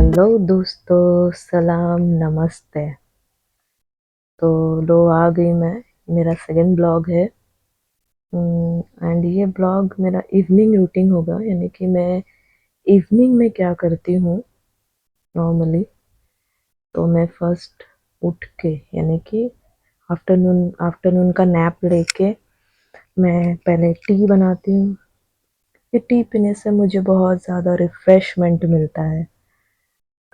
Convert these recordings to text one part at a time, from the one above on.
Hello दोस्तों, सलाम, नमस्ते। तो लो आ गई मैं। मेरा सेकंड ब्लॉग है। एंड ये ब्लॉग मेरा इवनिंग रूटीन होगा, यानी कि मैं इवनिंग में क्या करती हूँ नॉर्मली। तो मैं फर्स्ट उठ के, यानी कि आफ्टरनून आफ्टरनून का नैप लेके मैं पहले टी बनाती हूँ। ये टी पीने से मुझे बहुत ज़्यादा रिफ़्रेशमेंट मिलता है,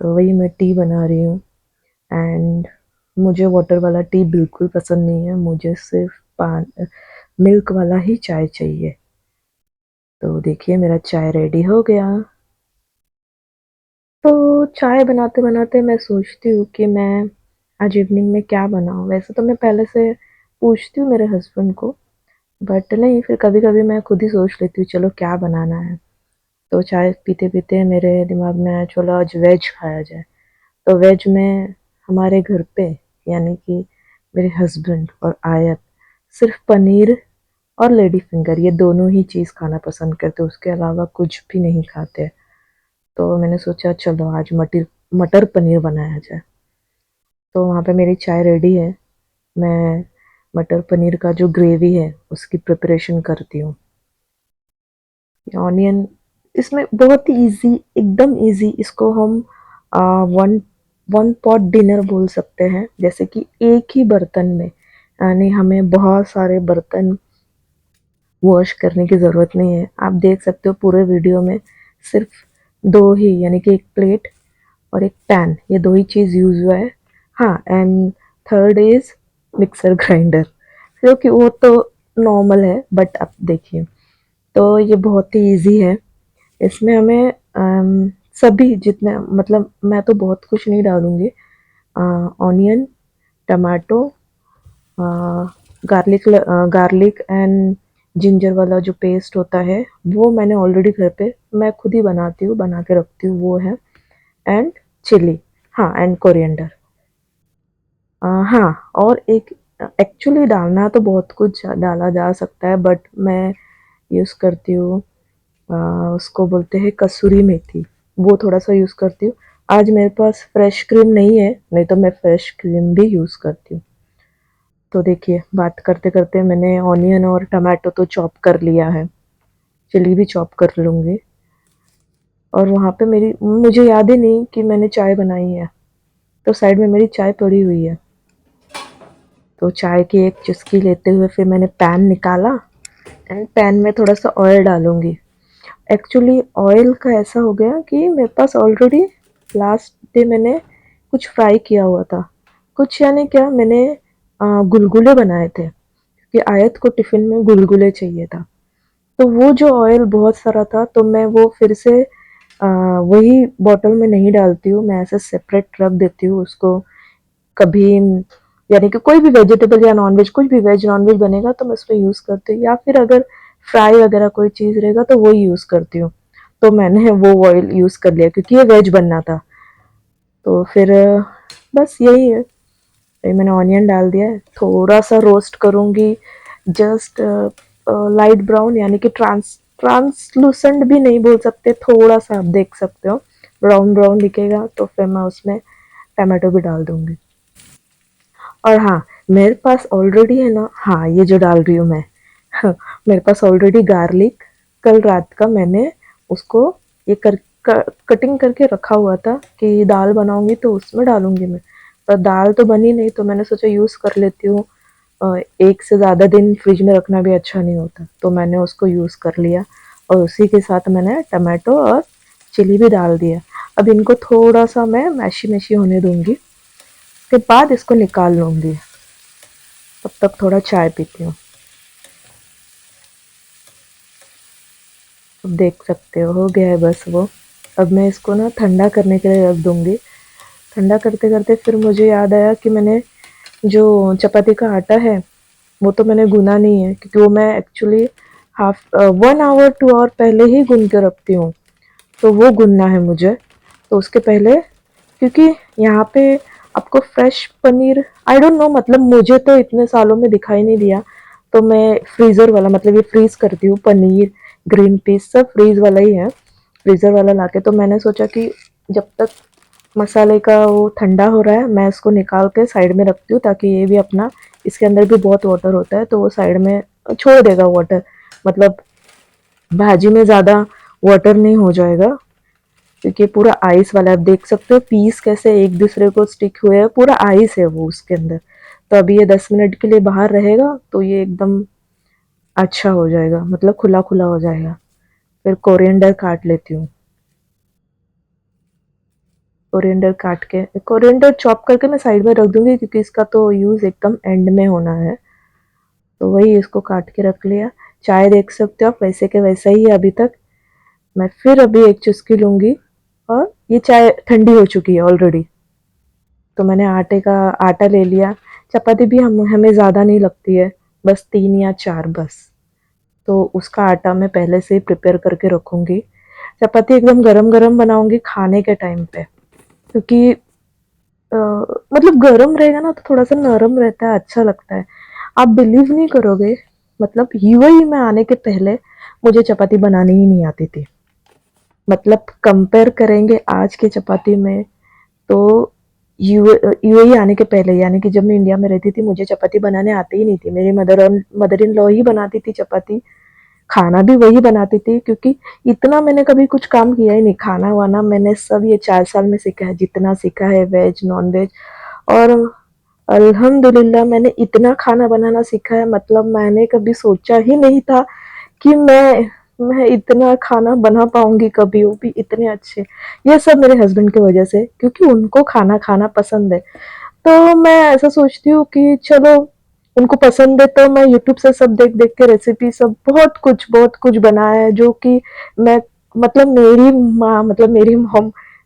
तो वही मैं टी बना रही हूँ। एंड मुझे वाटर वाला टी बिल्कुल पसंद नहीं है, मुझे सिर्फ पान मिल्क वाला ही चाय चाहिए। तो देखिए मेरा चाय रेडी हो गया। तो चाय बनाते बनाते मैं सोचती हूँ कि मैं आज इवनिंग में क्या बनाऊँ। वैसे तो मैं पहले से पूछती हूँ मेरे हस्बैंड को, बट नहीं, फिर कभी कभी मैं खुद ही सोच लेती हूँ चलो क्या बनाना है। तो चाय पीते पीते मेरे दिमाग में आया चलो आज वेज खाया जाए। तो वेज में हमारे घर पे, यानी कि मेरे हस्बैंड और आयत सिर्फ पनीर और लेडी फिंगर, ये दोनों ही चीज़ खाना पसंद करते, उसके अलावा कुछ भी नहीं खाते। तो मैंने सोचा चलो आज मटर मटर पनीर बनाया जाए। तो वहाँ पे मेरी चाय रेडी है। मैं मटर पनीर का जो ग्रेवी है उसकी प्रिपरेशन करती हूँ। ऑनियन इसमें बहुत ही इजी, एकदम इजी। इसको हम वन वन पॉट डिनर बोल सकते हैं। जैसे कि एक ही बर्तन में, यानी हमें बहुत सारे बर्तन वॉश करने की ज़रूरत नहीं है। आप देख सकते हो पूरे वीडियो में सिर्फ दो ही, यानी कि एक प्लेट और एक पैन, ये दो ही चीज़ यूज़ हुआ है। हाँ, and third is mixer grinder, क्योंकि वो तो नॉर्मल है। बट अब देखिए, तो ये बहुत ही इजी है। इसमें हमें सभी जितने, मतलब मैं तो बहुत कुछ नहीं डालूँगी। Onion, tomato, garlic and ginger वाला जो पेस्ट होता है वो मैंने ऑलरेडी घर पे मैं खुद ही बनाती हूँ, बना के रखती हूँ, वो है। एंड चिली, हाँ, एंड कोरिएंडर। हाँ, और एक एक्चुअली डालना तो बहुत कुछ डाला जा सकता है, बट मैं यूज़ करती हूँ, उसको बोलते हैं कसूरी मेथी, वो थोड़ा सा यूज़ करती हूँ। आज मेरे पास फ्रेश क्रीम नहीं है, नहीं तो मैं फ्रेश क्रीम भी यूज़ करती हूँ। तो देखिए बात करते करते मैंने ऑनियन और टमाटो तो चॉप कर लिया है, चिली भी चॉप कर लूँगी। और वहाँ पे मेरी, मुझे याद ही नहीं कि मैंने चाय बनाई है, तो साइड में मेरी चाय पड़ी हुई है। तो चाय की एक चुस्की लेते हुए फिर मैंने पैन निकाला एंड पैन में थोड़ा सा ऑयल डालूँगी। एक्चुअली ऑयल का ऐसा हो गया कि मेरे पास ऑलरेडी लास्ट डे मैंने कुछ फ्राई किया हुआ था। कुछ यानी क्या, मैंने गुलगुले बनाए थे, क्योंकि आयत को टिफ़िन में गुलगुले चाहिए था। तो वो जो ऑयल बहुत सारा था, तो मैं वो फिर से वही बॉटल में नहीं डालती हूँ, मैं ऐसे सेपरेट रख देती हूँ उसको। कभी, यानी कि कोई भी वेजिटेबल या नॉनवेज, कुछ भी वेज नॉनवेज बनेगा तो मैं उसमें यूज़ करती हूँ, या फिर अगर फ्राई वगैरह कोई चीज़ रहेगा तो वो यूज़ करती हूँ। तो मैंने वो ऑयल यूज़ कर लिया क्योंकि ये वेज बनना था। तो फिर बस यही है। ये मैंने ऑनियन डाल दिया है, थोड़ा सा रोस्ट करूँगी, जस्ट लाइट ब्राउन, यानी कि ट्रांसलूसेंट भी नहीं बोल सकते, थोड़ा सा आप देख सकते हो ब्राउन ब्राउन दिखेगा। तो फिर मैं उसमें टमाटो भी डाल दूँगी। और हाँ, मेरे पास ऑलरेडी है ना, हाँ, ये जो डाल रही हूँ मैं मेरे पास ऑलरेडी गार्लिक, कल रात का मैंने उसको ये कटिंग करके रखा हुआ था कि दाल बनाऊंगी तो उसमें डालूंगी मैं। पर दाल तो बनी नहीं, तो मैंने सोचा यूज़ कर लेती हूँ। एक से ज़्यादा दिन फ्रिज में रखना भी अच्छा नहीं होता, तो मैंने उसको यूज़ कर लिया। और उसी के साथ मैंने टमाटो और चिली भी डाल दिया। अब इनको थोड़ा सा मैं मैशी मैशी होने दूंगी, उसके बाद इसको निकाल लूँगी। तब तक थोड़ा चाय पीती हूँ। अब देख सकते हो गया है बस वो। अब मैं इसको ना ठंडा करने के लिए रख दूँगी। ठंडा करते करते फिर मुझे याद आया कि मैंने जो चपाती का आटा है वो तो मैंने गूना नहीं है, क्योंकि वो मैं एक्चुअली 1 आवर 2 आवर पहले ही गून के रखती हूँ। तो वो गूनना है मुझे। तो उसके पहले, क्योंकि यहाँ पे आपको fresh paneer, I don't know, मतलब मुझे तो इतने सालों में दिखाई नहीं दिया। तो मैं फ्रीज़र वाला, मतलब ये फ्रीज़ करती हूँ पनीर, ग्रीन पीस सब फ्रीज़ वाला ही है, फ्रीज़र वाला लाके। तो मैंने सोचा कि जब तक मसाले का वो ठंडा हो रहा है, मैं इसको निकाल के साइड में रखती हूँ ताकि ये भी अपना, इसके अंदर भी बहुत वाटर होता है तो वो साइड में छोड़ देगा वाटर, मतलब भाजी में ज़्यादा वाटर नहीं हो जाएगा, क्योंकि पूरा आइस वाला है। आप देख सकते हो पीस कैसे एक दूसरे को स्टिक हुए हैं, पूरा आइस है वो उसके अंदर। तो अभी ये 10 मिनट के लिए बाहर रहेगा तो ये एकदम अच्छा हो जाएगा, मतलब खुला खुला हो जाएगा। फिर कोरिएंडर काट लेती हूँ। कोरिएंडर काट के, कोरिएंडर चॉप करके मैं साइड में रख दूंगी क्योंकि इसका तो यूज़ एकदम एंड में होना है। तो वही इसको काट के रख लिया। चाय देख सकते हो आप वैसे के वैसा ही है अभी तक। मैं फिर अभी एक चुस्की लूंगी और ये चाय ठंडी हो चुकी है ऑलरेडी। तो मैंने आटा ले लिया। चपाती भी हमें ज़्यादा नहीं लगती है, बस 3 या 4 बस। तो उसका आटा मैं पहले से ही प्रिपेयर करके रखूंगी। चपाती एकदम गरम गरम बनाऊंगी खाने के टाइम पे, क्योंकि मतलब गरम रहेगा ना तो थोड़ा सा नरम रहता है, अच्छा लगता है। आप बिलीव नहीं करोगे, मतलब यूएई में आने के पहले मुझे चपाती बनानी ही नहीं आती थी। मतलब कंपेयर करेंगे आज की चपाती में, तो यूएई आने के पहले, यानी कि जब मैं इंडिया में रहती थी, मुझे चपाती बनाने आती ही नहीं थी। मेरी मदर इन लॉ ही बनाती थी चपाती। खाना भी वही बनाती थी, क्योंकि इतना मैंने कभी कुछ काम किया ही नहीं। खाना वाना मैंने सब ये 4 साल में सीखा है, जितना सीखा है वेज नॉन वेज। और अल्हम्दुलिल्लाह मैंने इतना खाना बनाना सीखा है, मतलब मैंने कभी सोचा ही नहीं था कि मैं इतना खाना बना पाऊंगी कभी, वो भी इतने अच्छे। ये सब मेरे हस्बैंड की वजह से, क्योंकि उनको खाना खाना पसंद है। तो मैं ऐसा सोचती हूँ कि चलो उनको पसंद है तो मैं यूट्यूब से सब देख देख के रेसिपी सब बहुत कुछ बनाया है, जो कि मैं, मतलब मेरी मॉम,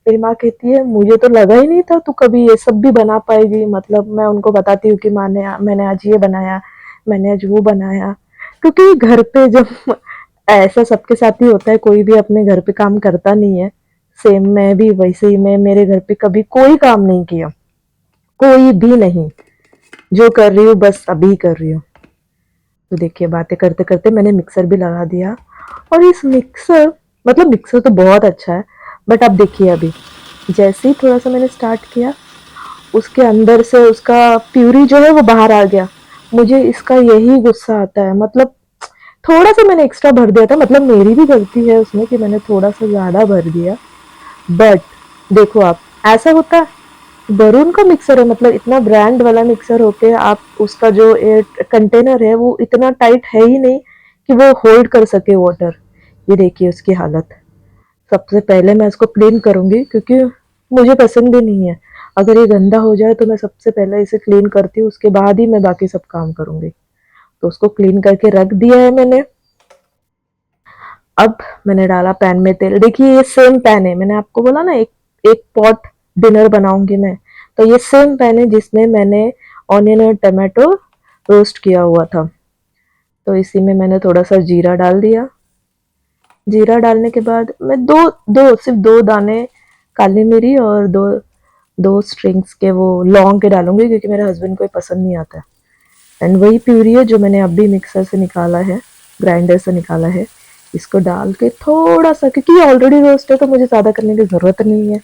मेरी माँ कहती है मुझे तो लगा ही नहीं था तू कभी ये सब भी बना पाएगी। मतलब मैं उनको बताती हूँ कि मैंने आज ये बनाया, मैंने आज वो बनाया। क्योंकि घर पे जब ऐसा सबके साथ ही होता है, कोई भी अपने घर पे काम करता नहीं है। सेम मैं भी वैसे ही, मैं मेरे घर पे कभी कोई काम नहीं किया, कोई भी नहीं। जो कर रही हूँ बस अभी कर रही हूँ। तो देखिए बातें करते करते मैंने मिक्सर भी लगा दिया। और इस मिक्सर, मतलब मिक्सर तो बहुत अच्छा है, बट अब देखिए अभी जैसे ही थोड़ा सा मैंने स्टार्ट किया, उसके अंदर से उसका प्यूरी जो है वो बाहर आ गया। मुझे इसका यही गुस्सा आता है। मतलब थोड़ा सा मैंने एक्स्ट्रा भर दिया था, मतलब मेरी भी गलती है उसमें कि मैंने थोड़ा सा ज़्यादा भर दिया। बट देखो आप, ऐसा होता है, वरुण का मिक्सर है, मतलब इतना ब्रांड वाला मिक्सर होके आप उसका जो कंटेनर है वो इतना टाइट है ही नहीं कि वो होल्ड कर सके वाटर। ये देखिए उसकी हालत। सबसे पहले मैं इसको क्लीन करूंगी, क्योंकि मुझे पसंद ही नहीं है। अगर ये गंदा हो जाए तो मैं सबसे पहले इसे क्लीन करती हूँ, उसके बाद ही मैं बाकी सब काम करूंगी। तो उसको क्लीन करके रख दिया है मैंने। अब मैंने डाला पैन में तेल। देखिए ये सेम पैन है, मैंने आपको बोला ना एक एक पॉट डिनर बनाऊंगी मैं। तो ये सेम पैन है जिसमें मैंने ऑनियन और टमाटो रोस्ट किया हुआ था। तो इसी में मैंने थोड़ा सा जीरा डाल दिया। जीरा डालने के बाद मैं सिर्फ 2 दाने काली मिरी और दो दो स्ट्रिंग्स के वो लौंग के डालूंगी, क्योंकि मेरे हस्बैंड को ये पसंद नहीं आता है। एंड वही प्यूरी है जो मैंने अभी मिक्सर से निकाला है, ग्राइंडर से निकाला है। इसको डाल के थोड़ा सा, क्योंकि ये ऑलरेडी रोस्ट है तो मुझे ज़्यादा करने की ज़रूरत नहीं है।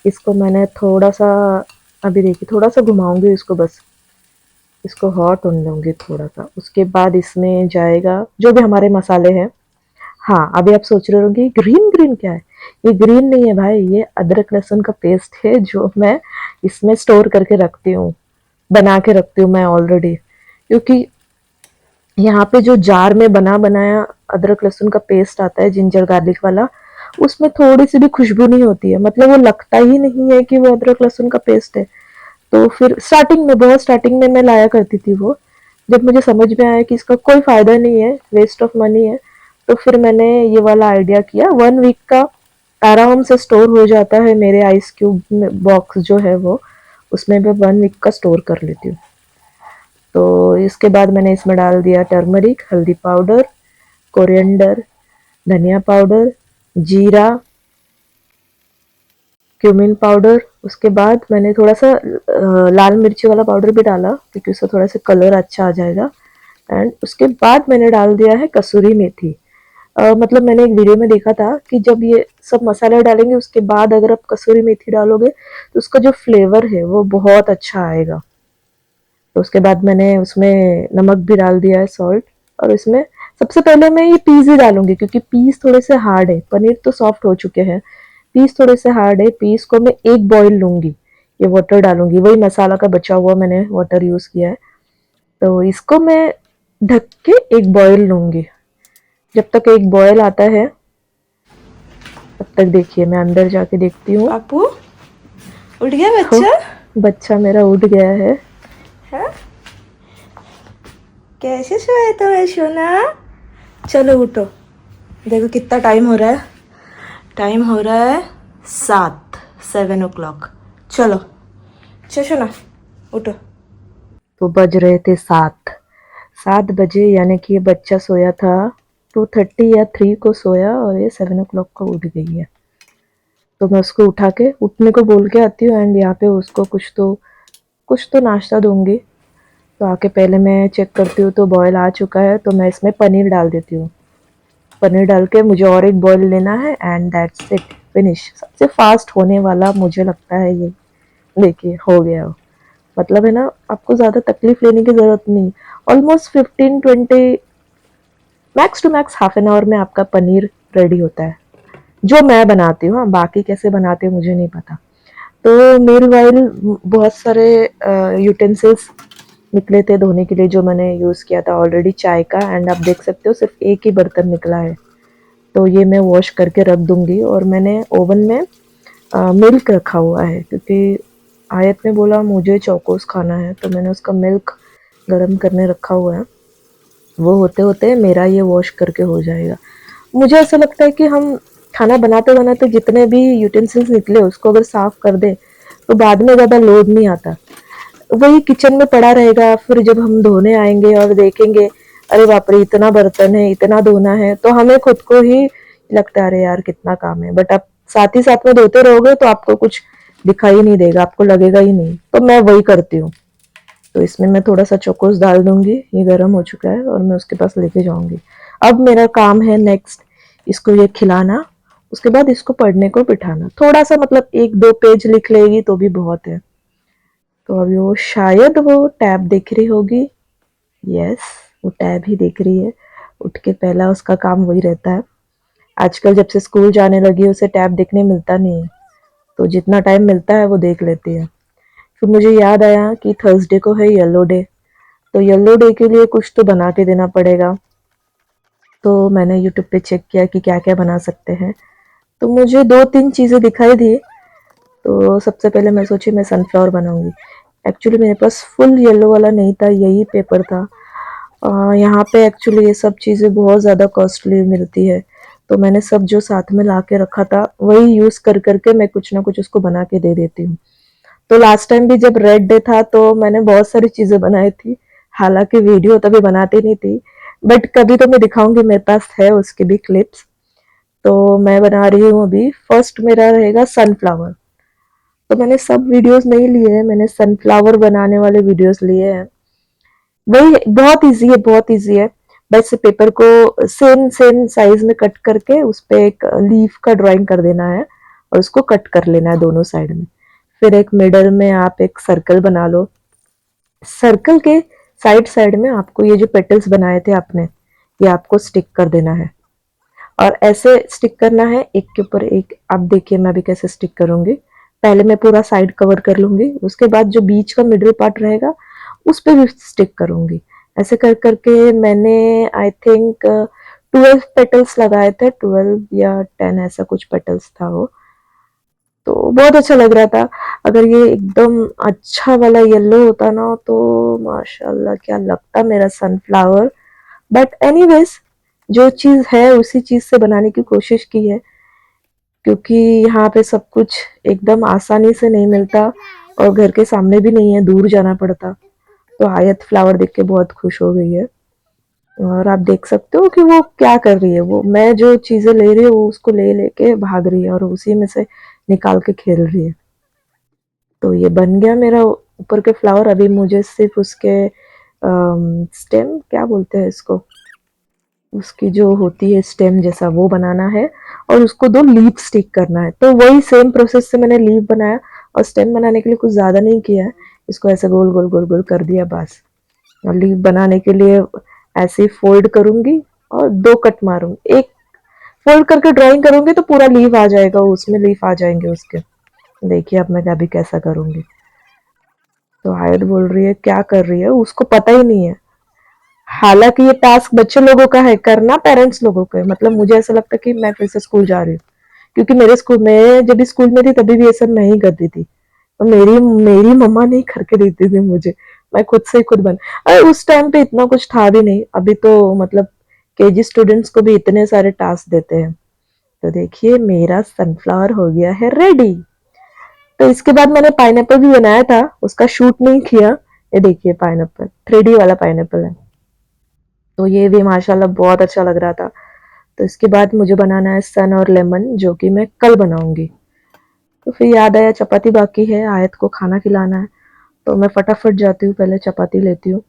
इसको मैंने थोड़ा सा, अभी देखिए थोड़ा सा घुमाऊंगी इसको, बस इसको हॉट होने दूंगी थोड़ा सा। उसके बाद इसमें जाएगा जो भी हमारे मसाले हैं। हाँ, अभी आप सोच रहे होंगे ग्रीन ग्रीन क्या है। ये ग्रीन नहीं है भाई, ये अदरक लहसुन का पेस्ट है जो मैं इसमें स्टोर करके रखती हूँ, बना के रखती हूँ मैं ऑलरेडी। क्योंकि यहाँ पे जो जार में बना बनाया अदरक लहसुन का पेस्ट आता है, जिंजर गार्लिक वाला, उसमें थोड़ी सी भी खुशबू नहीं होती है, मतलब वो लगता ही नहीं है कि वो अदरक लहसुन का पेस्ट है। तो फिर स्टार्टिंग में, बहुत स्टार्टिंग में मैं लाया करती थी वो। जब मुझे समझ में आया कि इसका कोई फायदा नहीं है, वेस्ट ऑफ मनी है, तो फिर मैंने ये वाला आइडिया किया। 1 वीक का आराम से स्टोर हो जाता है मेरे आइस क्यूब बॉक्स जो है वो, उसमें मैं 1 वीक का स्टोर कर लेती हूँ। तो इसके बाद मैंने इसमें डाल दिया टर्मरिक, हल्दी पाउडर, कोरिएंडर, धनिया पाउडर, जीरा, क्यूमिन पाउडर। उसके बाद मैंने थोड़ा सा लाल मिर्ची वाला पाउडर भी डाला, क्योंकि उससे थोड़ा सा कलर अच्छा आ जाएगा। एंड उसके बाद मैंने डाल दिया है कसूरी मेथी। मतलब मैंने एक वीडियो में देखा था कि जब ये सब मसाला डालेंगे उसके बाद अगर आप कसूरी मेथी डालोगे तो उसका जो फ्लेवर है वो बहुत अच्छा आएगा। तो उसके बाद मैंने उसमें नमक भी डाल दिया है, सॉल्ट। और इसमें सबसे पहले मैं ये पीस ही डालूंगी क्योंकि पीस थोड़े से हार्ड है, पनीर तो सॉफ्ट हो चुके हैं, पीस थोड़े से हार्ड है। पीस को मैं एक बॉईल लूंगी, ये वाटर डालूंगी, वही मसाला का बचा हुआ मैंने वाटर यूज किया है। तो इसको मैं ढक के एक बॉईल लूंगी। जब तक एक बॉयल आता है तब तक देखिए मैं अंदर जाके देखती हूँ। पापू उठ गया हो, बच्चा? बच्चा मेरा उठ गया है। हाँ, कैसे सोया तो सोना? चलो उठो, देखो कितना टाइम हो रहा है। टाइम हो रहा है 7 चलो चलो सोना उठो। तो बज रहे थे 7 बजे, यानी कि ये बच्चा सोया था 2:30 या 3 को सोया और ये 7 को उठ गई है। तो मैं उसको उठा के उठने को बोल के आती हूँ एंड यहाँ पे उसको कुछ तो नाश्ता दूंगी। तो आके पहले मैं चेक करती हूँ तो बॉयल आ चुका है, तो मैं इसमें पनीर डाल देती हूँ। पनीर डाल के मुझे और एक बॉयल लेना है एंड दैट्स इट, फिनिश। सबसे फास्ट होने वाला मुझे लगता है ये। देखिए हो गया। मतलब है ना, आपको ज़्यादा तकलीफ लेने की ज़रूरत नहीं। Almost 15-20, max to max half an hour में आपका पनीर रेडी होता है, जो मैं बनाती हूँ। बाकी कैसे बनाते हैं मुझे नहीं पता। तो मेल वाइल बहुत सारे यूटेंसिल्स निकले थे धोने के लिए जो मैंने यूज़ किया था ऑलरेडी चाय का, एंड आप देख सकते हो सिर्फ एक ही बर्तन निकला है। तो ये मैं वॉश करके रख दूंगी। और मैंने ओवन में मिल्क रखा हुआ है क्योंकि आयत ने बोला मुझे चौकोस खाना है, तो मैंने उसका मिल्क गर्म करने रखा हुआ है। वो होते होते मेरा ये वॉश करके हो जाएगा। मुझे ऐसा लगता है कि हम खाना बनाते बनाते जितने भी यूटेंसिल्स निकले उसको अगर साफ कर दे तो बाद में ज़्यादा लोड नहीं आता। वही किचन में पड़ा रहेगा, फिर जब हम धोने आएंगे और देखेंगे अरे बाप रे इतना बर्तन है, इतना धोना है, तो हमें खुद को ही लगता है अरे यार कितना काम है। बट आप साथ ही साथ में धोते रहोगे तो आपको कुछ दिखाई नहीं देगा, आपको लगेगा ही नहीं। तो मैं वही करती हूँ। तो इसमें मैं थोड़ा सा चोकोस डाल दूंगी, ये गर्म हो चुका है और मैं उसके पास लेके जाऊंगी। अब मेरा काम है नेक्स्ट इसको ये खिलाना, उसके बाद इसको पढ़ने को बिठाना। थोड़ा सा मतलब 1-2 पेज लिख लेगी तो भी बहुत है। तो अभी वो शायद वो टैब देख रही होगी। यस, वो टैब ही देख रही है। उठ के पहला उसका काम वही रहता है। आजकल जब से स्कूल जाने लगी है उसे टैब देखने मिलता नहीं है, तो जितना टाइम मिलता है वो देख लेती है। फिर मुझे याद आया कि थर्सडे को है येलो डे, तो येलो डे के लिए कुछ तो बना के देना पड़ेगा। तो मैंने यूट्यूब पे चेक किया कि क्या क्या बना सकते हैं। तो मुझे 2-3 चीज़ें दिखाई दी। तो सबसे पहले मैं सोची मैं सनफ्लावर बनाऊंगी। एक्चुअली मेरे पास फुल येलो वाला नहीं था, यही पेपर था। यहाँ पे एक्चुअली ये सब चीज़ें बहुत ज़्यादा कॉस्टली मिलती है, तो मैंने सब जो साथ में ला के रखा था वही यूज़ कर करके मैं कुछ ना कुछ उसको बना के दे देती हूँ। तो लास्ट टाइम भी जब रेड डे था तो मैंने बहुत सारी चीज़ें बनाई थी। हालांकि वीडियो तभी बनाती नहीं थी, बट कभी तो मैं दिखाऊंगी, मेरे पास है उसके भी क्लिप्स। तो मैं बना रही हूँ अभी। फर्स्ट मेरा रहेगा सनफ्लावर। तो मैंने सब वीडियोस नहीं लिए हैं, मैंने सनफ्लावर बनाने वाले वीडियोस लिए हैं। वही बहुत इजी है, बहुत इजी है। बस पेपर को सेम सेम साइज में कट करके उस पे एक लीफ का ड्राइंग कर देना है और उसको कट कर लेना है दोनों साइड में। फिर एक मिडल में आप एक सर्कल बना लो। सर्कल के साइड साइड में आपको ये जो पेटल्स बनाए थे आपने, ये आपको स्टिक कर देना है। और ऐसे स्टिक करना है एक के ऊपर एक। अब देखिए मैं अभी कैसे स्टिक करूंगी। पहले मैं पूरा साइड कवर कर लूंगी, उसके बाद जो बीच का मिडिल पार्ट रहेगा उस पे भी स्टिक करूंगी। ऐसे कर करके मैंने आई थिंक 12 पेटल्स लगाए थे, 12 या 10 ऐसा कुछ पेटल्स था वो। तो बहुत अच्छा लग रहा था। अगर ये एकदम अच्छा वाला येलो होता ना तो माशाल्लाह क्या लगता मेरा सनफ्लावर। बट एनीवेज, जो चीज है उसी चीज से बनाने की कोशिश की है, क्योंकि यहाँ पे सब कुछ एकदम आसानी से नहीं मिलता और घर के सामने भी नहीं है, दूर जाना पड़ता। तो आयत फ्लावर देख के बहुत खुश हो गई है। और आप देख सकते हो कि वो क्या कर रही है। वो मैं जो चीजें ले रही हूँ वो उसको ले लेके भाग रही है और उसी में से निकाल के खेल रही है। तो ये बन गया मेरा ऊपर के फ्लावर। अभी मुझे सिर्फ उसके स्टेम क्या बोलते हैं इसको, उसकी जो होती है स्टेम जैसा वो बनाना है और उसको 2 लीफ स्टिक करना है। तो वही सेम प्रोसेस से मैंने लीफ बनाया और स्टेम बनाने के लिए कुछ ज़्यादा नहीं किया है, इसको ऐसे गोल गोल गोल गोल कर दिया बस। और लीफ बनाने के लिए ऐसे ही फोल्ड करूंगी और 2 कट मारूंगी। एक फोल्ड करके ड्राइंग करूंगी तो पूरा लीफ आ जाएगा, उसमें लीफ आ जाएंगे उसके। देखिए अब मैं अभी कैसा करूंगी। तो हाइड बोल रही है क्या कर रही है, उसको पता ही नहीं है। हालांकि ये टास्क बच्चे लोगों का है करना, पेरेंट्स लोगों का है। मतलब मुझे ऐसा लगता है कि मैं फिर से स्कूल जा रही हूँ, क्योंकि मेरे स्कूल में जब भी स्कूल में थी तभी भी ये सब मैं ही करती थी। तो मेरी मेरी मम्मा नहीं करके देती थी मुझे, मैं खुद से ही खुद बन। अरे उस टाइम पे इतना कुछ था भी नहीं, अभी तो मतलब केजी स्टूडेंट्स को भी इतने सारे टास्क देते हैं। तो देखिए मेरा सनफ्लावर हो गया है रेडी। तो इसके बाद मैंने पाइनएप्पल भी बनाया था, उसका शूट नहीं किया। ये देखिए पाइनएप्पल 3D वाला पाइनएप्पल है। तो ये भी माशाल्लाह बहुत अच्छा लग रहा था। तो इसके बाद मुझे बनाना है सन और लेमन, जो कि मैं कल बनाऊंगी। तो फिर याद आया चपाती बाकी है, आयत को खाना खिलाना है। तो मैं फटाफट जाती हूँ, पहले चपाती लेती हूँ।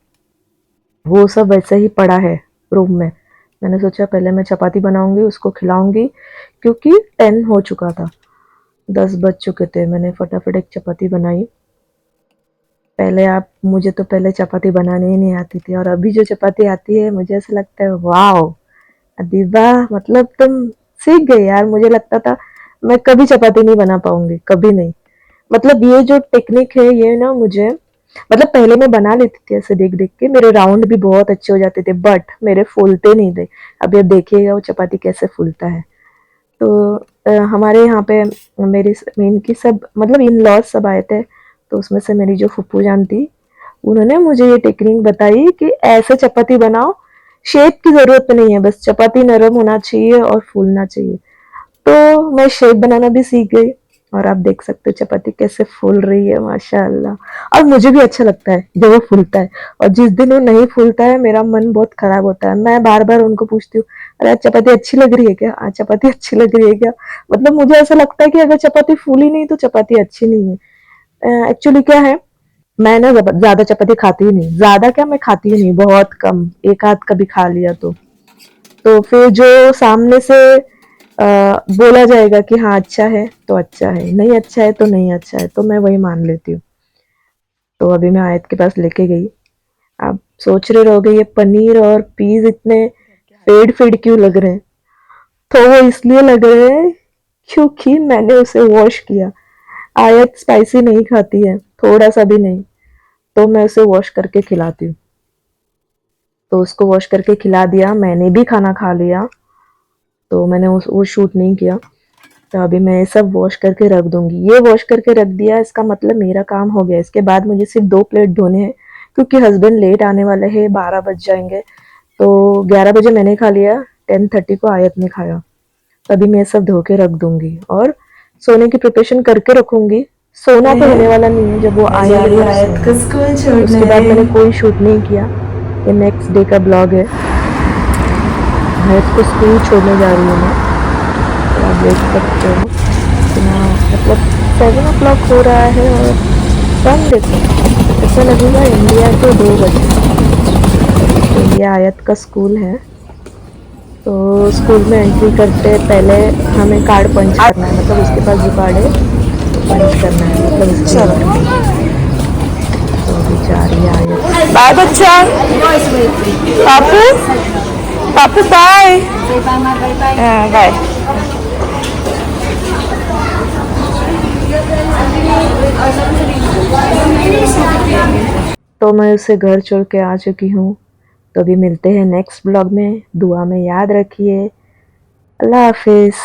वो सब वैसे ही पड़ा है रूम में। मैंने सोचा पहले मैं चपाती बनाऊंगी, उसको खिलाऊंगी, क्योंकि 10 हो चुका था, 10 बज चुके थे। मैंने फटाफट एक चपाती बनाई। पहले आप मुझे तो पहले चपाती बनाने ही नहीं आती थी, और अभी जो चपाती आती है मुझे ऐसा लगता है वाओ अदीबा, मतलब तुम सीख गई यार। मुझे लगता था मैं कभी चपाती नहीं बना पाऊंगी, कभी नहीं। मतलब ये जो टेक्निक है ये ना मुझे, मतलब पहले मैं बना लेती थी ऐसे देख देख के, मेरे राउंड भी बहुत अच्छे हो जाते थे, बट मेरे फूलते नहीं थे। अभी अब देखिएगा वो चपाती कैसे फूलता है। तो हमारे यहाँ पे मेरी इनकी सब मतलब इन लॉज सब आए थे। तो उसमें से मेरी जो फूफू जान थी, उन्होंने मुझे ये टेक्निक बताई कि ऐसे चपाती बनाओ, शेप की जरूरत नहीं है, बस चपाती नरम होना चाहिए और फूलना चाहिए। तो मैं शेप बनाना भी सीख गई, और आप देख सकते हो चपाती कैसे फूल रही है माशाल्लाह। और मुझे भी अच्छा लगता है जब वो फूलता है, और जिस दिन वो नहीं फूलता है मेरा मन बहुत खराब होता है। मैं बार बार उनको पूछती हूँ, अरे आज चपाती अच्छी लग रही है क्या, आज चपाती अच्छी लग रही है क्या। मतलब मुझे ऐसा लगता है कि अगर चपाती फूली नहीं तो चपाती अच्छी नहीं है। एक्चुअली क्या है, मैं ना ज्यादा चपाती खाती ही नहीं, ज्यादा क्या मैं खाती ही नहीं, बहुत कम, एक आध कभी खा लिया तो फिर जो सामने से बोला जाएगा कि हाँ अच्छा है तो अच्छा है, नहीं अच्छा है तो नहीं अच्छा है, तो मैं वही मान लेती हूँ। तो अभी मैं आयत के पास लेके गई। आप सोच रहे रहोगे ये पनीर और पीस इतने फेड फेड क्यों लग रहे हैं। तो वो इसलिए लग रहे हैं क्योंकि मैंने उसे वॉश किया। आयत स्पाइसी नहीं खाती है, थोड़ा सा भी नहीं, तो मैं उसे वॉश करके खिलाती हूँ। तो उसको वॉश करके खिला दिया, मैंने भी खाना खा लिया। तो मैंने वो शूट नहीं किया। तो अभी मैं ये सब वॉश करके रख दूंगी। ये वॉश करके रख दिया, इसका मतलब मेरा काम हो गया। इसके बाद मुझे सिर्फ 2 प्लेट धोने हैं, क्योंकि हस्बैंड लेट आने वाले हैं, 12 बज जाएंगे। तो 11 बजे मैंने खा लिया, 10:30 को आयत ने खाया। तभी मैं ये सब धो के रख दूंगी और सोने की प्रिपरेशन करके रखूंगी। सोना तो होने वाला नहीं है, जब वो मैं जा रही आएंगे हूँ तब आयत का सोना। स्कूल तो उसके बाद मैंने छोड़ने। कोई शूट नहीं किया। ये नेक्स्ट डे का ब्लॉग है। आयत को स्कूल छोड़ने जा रही हूँ मैं। तो आप देख सकते हो इतना, मतलब 7 o'clock हो रहा है, और सन देखो, ऐसा लगेगा इंडिया के 2 बजे। तो ये आयत का स्कूल है। तो स्कूल में एंट्री करते पहले हमें कार्ड पंच करना है, मतलब उसके पास जो कार्ड है वो पंच करना है, मतलब उसकी चलो एंट्री है। तो अभी जा रही है आयत। बाय बच्चा, पापू, पापू बाय। हाँ बाय। तो मैं उसे घर छोड़ के आ चुकी हूँ। तो अभी मिलते हैं नेक्स्ट ब्लॉग में। दुआ में याद रखिए। अल्लाह हाफिज़।